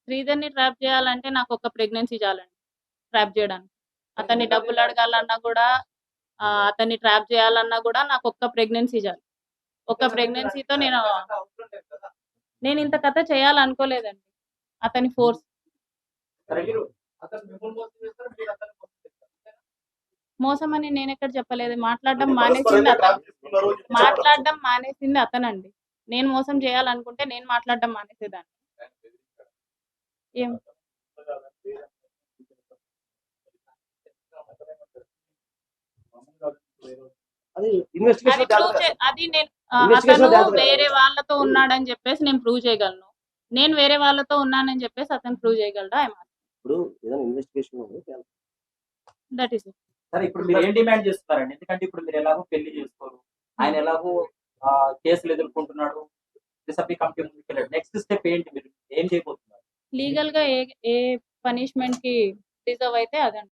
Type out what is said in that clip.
శ్రీధర్‌ని trap చేయాలంటే నాకొక్క pregnancy చాలండి trap చేయడానికి. అతన్ని డబ్బులు అడగాలన్నా గూడా అతన్ని ట్రాప్ చేయాలన్నా గూడా నాకొక్క ప్రెగ్నెన్సీ చాలు. ఒక్క ప్రెగ్నెన్సీతో నేనింత కథ చేయాలనుకోలేదండి. అతని ఫోర్స్. మోసమని నేనెక్కడ చెప్పలేదు. మాట్లాడడం మానేసింది అతనండి. నేను మోసం చేయాలనుకుంటే నేను మాట్లాడడం మానేసేదాన్ని. ఏం అది అతను వేరే వాళ్ళతో ఉన్నాడని చెప్పేసి నేను ప్రూవ్ చేయగలను. నేను వేరే వాళ్ళతో ఉన్నానని చెప్పేసి అతను ప్రూవ్ చేయగలడా? ఇప్పుడు ఏదైనా ఇన్వెస్టిగేషన్ దట్ ఈస్ ఇట్. సరే ఇప్పుడు మీరు ఏం డిమాండ్ చేస్తున్నారండి? ఎందుకంటే ఇప్పుడు మీరు ఎలాగో పెళ్లి చేసుకోరు, ఆయన ఎలాగో కేసులు ఎదుర్కొంటున్నాడు, నెక్స్ట్ స్టెప్ ఏంటి? మీరు ఏం చేయబోతున్నారు? లీగల్ గా ఏ పనిష్మెంట్ కి డిజర్వ్ అయితే అదండి.